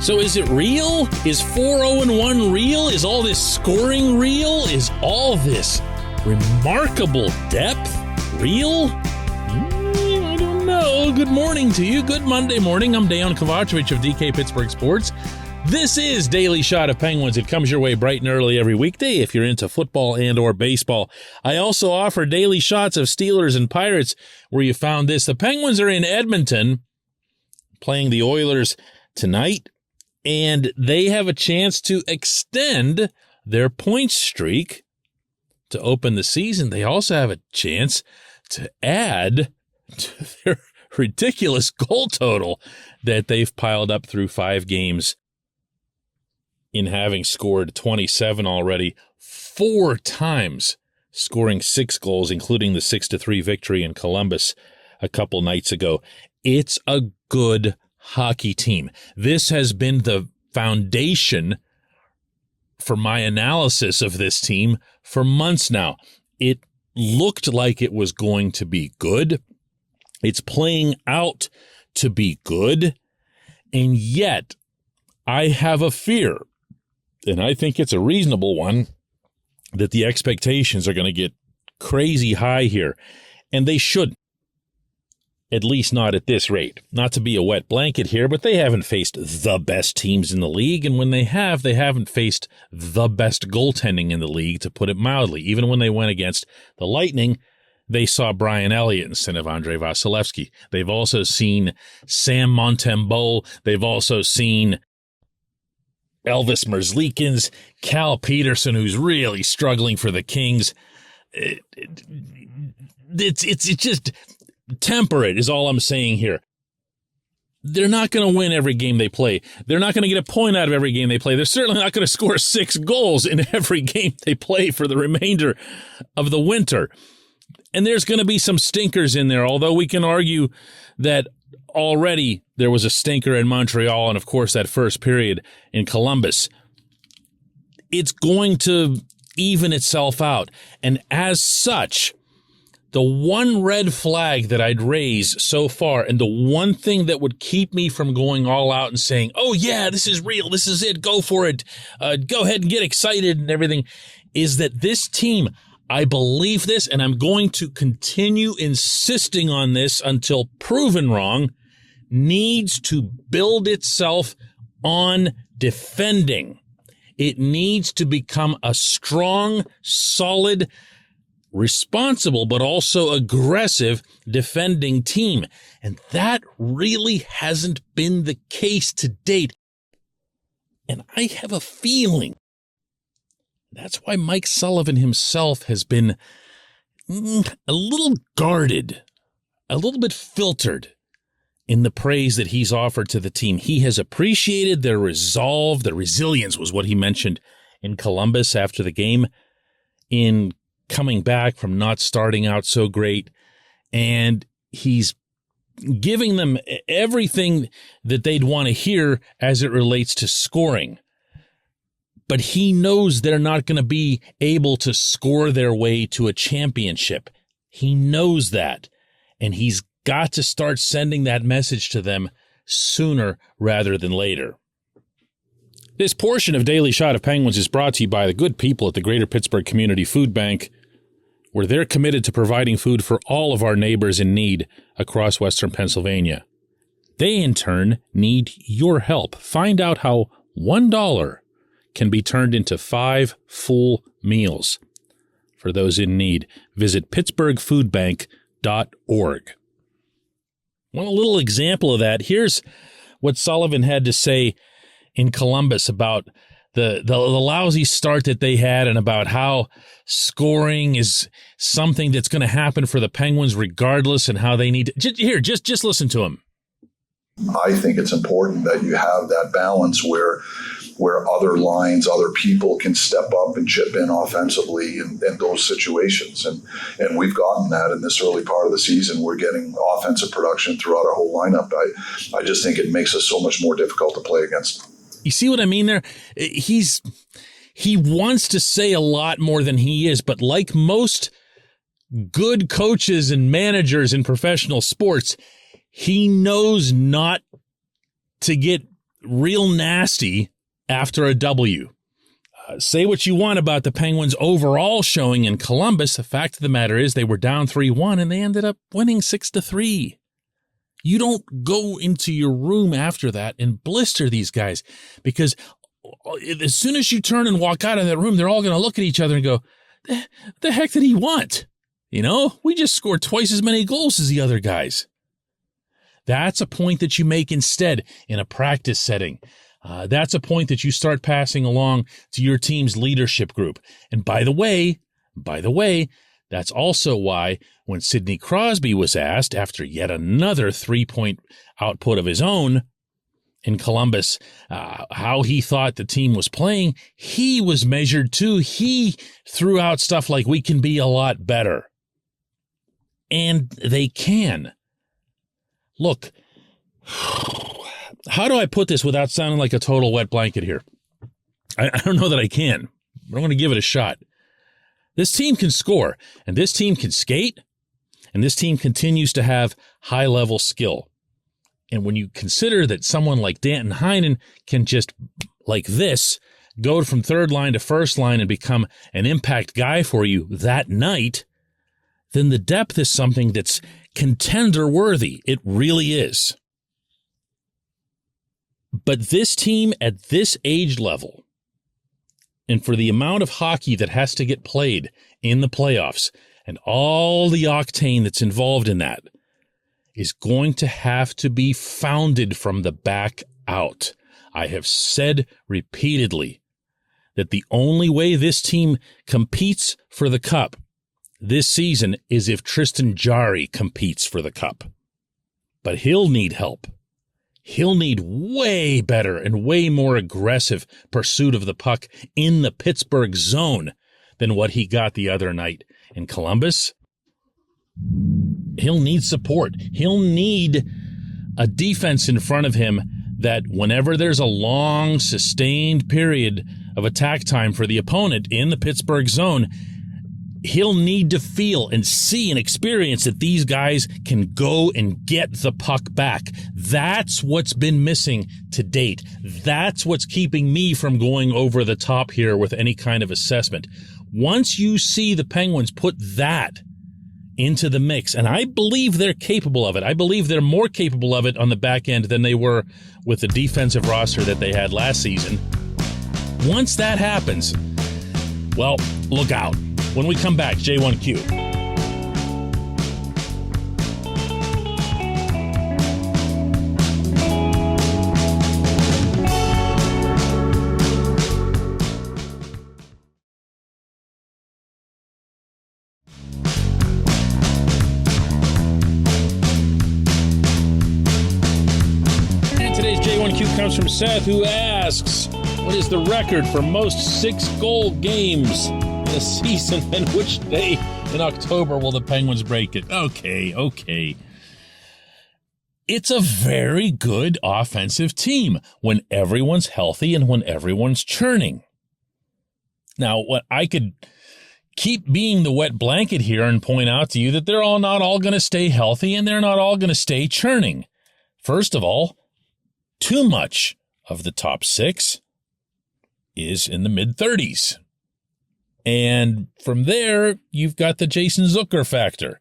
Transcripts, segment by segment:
So is it real? Is 4-0-1 real? Is all this scoring real? Is all this remarkable depth real? I don't know. Good morning to you. Good Monday morning. I'm Dejan Kovacevic of DK Pittsburgh Sports. This is Daily Shot of Penguins. It comes your way bright and early every weekday if you're into football and or baseball. I also offer daily shots of Steelers and Pirates where you found this. The Penguins are in Edmonton playing the Oilers tonight, and they have a chance to extend their point streak to open the season. They also have a chance to add to their ridiculous goal total that they've piled up through 5 games, in having scored 27 already, 4 times, scoring 6 goals, including the 6-3 victory in Columbus a couple nights ago. It's a good hockey team. This has been the foundation for my analysis of this team for months now. It looked like it was going to be good. It's playing out to be good. And yet, I have a fear, and I think it's a reasonable one, that the expectations are going to get crazy high here. And they shouldn't. At least not at this rate. Not to be a wet blanket here, but they haven't faced the best teams in the league. And when they haven't faced the best goaltending in the league, to put it mildly. Even when they went against the Lightning, they saw Brian Elliott instead of Andrei Vasilevsky. They've also seen Sam Montembeault. They've also seen Elvis Merzlikins, Cal Peterson, who's really struggling for the Kings. It's just temper it is all I'm saying here. They're not going to win every game they play. They're not going to get a point out of every game they play. They're certainly not going to score 6 goals in every game they play for the remainder of the winter. And there's going to be some stinkers in there, although we can argue that already there was a stinker in Montreal and, of course, that first period in Columbus. It's going to even itself out. And as such, the one red flag that I'd raise so far, and the one thing that would keep me from going all out and saying, oh, yeah, this is real, this is it, go for it, go ahead and get excited and everything, is that this team, I believe this, and I'm going to continue insisting on this until proven wrong, needs to build itself on defending. It needs to become a strong, solid, responsible, but also aggressive defending team. And that really hasn't been the case to date. And I have a feeling that's why Mike Sullivan himself has been a little guarded, a little bit filtered in the praise that he's offered to the team. He has appreciated their resolve, their resilience was what he mentioned in Columbus after the game, in coming back from not starting out so great, and he's giving them everything that they'd want to hear as it relates to scoring. But he knows they're not going to be able to score their way to a championship. He knows that, and he's got to start sending that message to them sooner rather than later. This portion of Daily Shot of Penguins is brought to you by the good people at the Greater Pittsburgh Community Food Bank, where they're committed to providing food for all of our neighbors in need across Western Pennsylvania. They, in turn, need your help. Find out how $1 can be turned into 5 full meals. For those in need, visit pittsburghfoodbank.org. One little example of that, here's what Sullivan had to say in Columbus about the lousy start that they had, and about how scoring is something that's going to happen for the Penguins regardless, and how they need to. Just listen to him. I think it's important that you have that balance where other lines, other people can step up and chip in offensively in those situations. And we've gotten that in this early part of the season. We're getting offensive production throughout our whole lineup. I just think it makes us so much more difficult to play against. You see what I mean there? He wants to say a lot more than he is, but like most good coaches and managers in professional sports, he knows not to get real nasty after a W. Say what you want about the Penguins' overall showing in Columbus. The fact of the matter is they were down 3-1 and they ended up winning 6-3. You don't go into your room after that and blister these guys, because as soon as you turn and walk out of that room, they're all going to look at each other and go, the heck did he want? We just scored twice as many goals as the other guys. That's a point that you make instead in a practice setting. That's a point that you start passing along to your team's leadership group. And by the way, that's also why when Sidney Crosby was asked after yet another 3-point output of his own in Columbus, how he thought the team was playing, he was measured too. He threw out stuff like, we can be a lot better. And they can. Look, how do I put this without sounding like a total wet blanket here? I don't know that I can, but I'm going to give it a shot. This team can score, and this team can skate, and this team continues to have high-level skill. And when you consider that someone like Danton Heinen can just, like this, go from third line to first line and become an impact guy for you that night, then the depth is something that's contender-worthy. It really is. But this team at this age level, and for the amount of hockey that has to get played in the playoffs and all the octane that's involved in that, is going to have to be founded from the back out. I have said repeatedly that the only way this team competes for the cup this season is if Tristan Jarry competes for the cup. But he'll need help. He'll need way better and way more aggressive pursuit of the puck in the Pittsburgh zone than what he got the other night in Columbus. He'll need support. He'll need a defense in front of him that whenever there's a long, sustained period of attack time for the opponent in the Pittsburgh zone, he'll need to feel and see and experience that these guys can go and get the puck back. That's what's been missing to date. That's what's keeping me from going over the top here with any kind of assessment. Once you see the Penguins put that into the mix, and I believe they're capable of it. I believe they're more capable of it on the back end than they were with the defensive roster that they had last season. Once that happens, well, look out. When we come back, J1Q. And today's J1Q comes from Seth, who asks, what is the record for most 6-goal games a season, and which day in October will the Penguins break it? Okay. It's a very good offensive team when everyone's healthy and when everyone's churning. Now, what I could keep being the wet blanket here and point out to you that they're all not all going to stay healthy and they're not all going to stay churning. First of all, too much of the top 6 is in the mid-30s. And from there, you've got the Jason Zucker factor.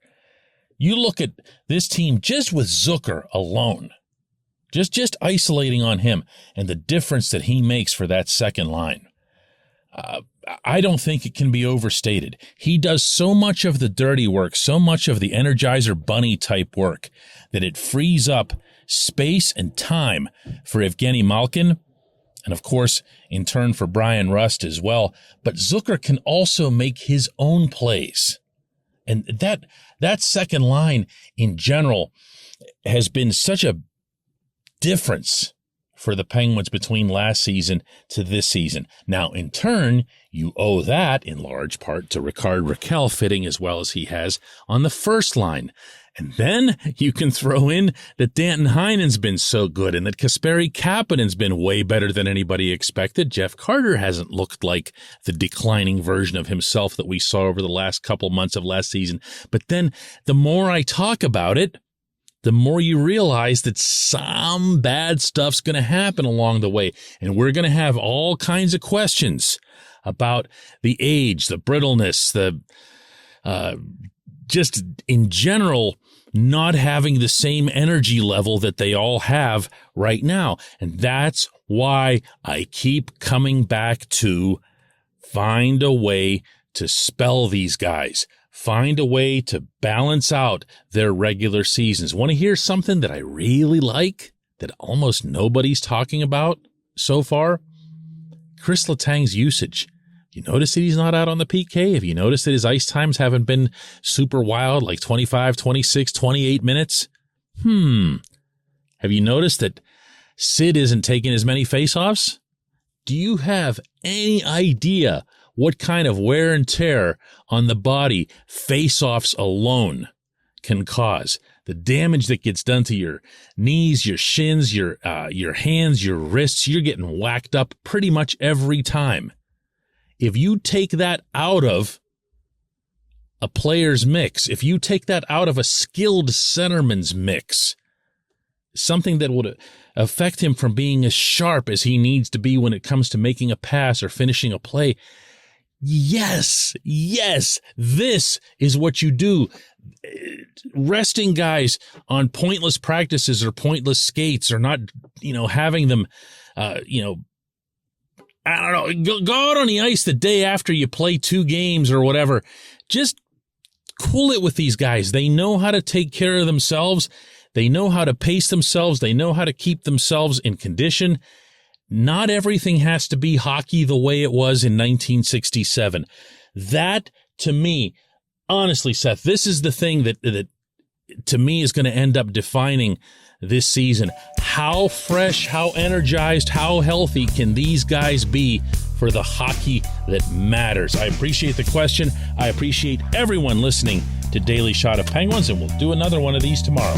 You look at this team just with Zucker alone, just isolating on him and the difference that he makes for that second line. I don't think it can be overstated. He does so much of the dirty work, so much of the Energizer Bunny type work, that it frees up space and time for Evgeny Malkin, and of course, in turn for Brian Rust as well. But Zucker can also make his own plays. And that second line in general has been such a difference for the Penguins between last season to this season. Now, in turn, you owe that in large part to Rickard Rakell fitting as well as he has on the first line. And then you can throw in that Danton Heinen's been so good and that Kasperi Kapanen's been way better than anybody expected. Jeff Carter hasn't looked like the declining version of himself that we saw over the last couple months of last season. But then the more I talk about it, the more you realize that some bad stuff's going to happen along the way. And we're going to have all kinds of questions about the age, the brittleness, the just in general not having the same energy level that they all have right now. And that's why I keep coming back to find a way to spell these guys. Find a way to balance out their regular seasons. Want to hear something that I really like that almost nobody's talking about so far? Chris Letang's usage. You notice that he's not out on the PK? Have you noticed that his ice times haven't been super wild, like 25, 26, 28 minutes? Have you noticed that Sid isn't taking as many faceoffs? Do you have any idea what kind of wear and tear on the body faceoffs alone can cause? The damage that gets done to your knees, your shins, your hands, your wrists, you're getting whacked up pretty much every time. If you take that out of a player's mix, if you take that out of a skilled centerman's mix, something that would affect him from being as sharp as he needs to be when it comes to making a pass or finishing a play, yes, this is what you do. Resting guys on pointless practices or pointless skates, or not, having them, I don't know, go out on the ice the day after you play 2 games or whatever. Just cool it with these guys. They know how to take care of themselves. They know how to pace themselves. They know how to keep themselves in condition. Not everything has to be hockey the way it was in 1967. That, to me, honestly, Seth, this is the thing that to me is going to end up defining this season. How fresh, how energized, how healthy can these guys be for the hockey that matters? I appreciate the question. I appreciate everyone listening to Daily Shot of Penguins, and we'll do another one of these tomorrow.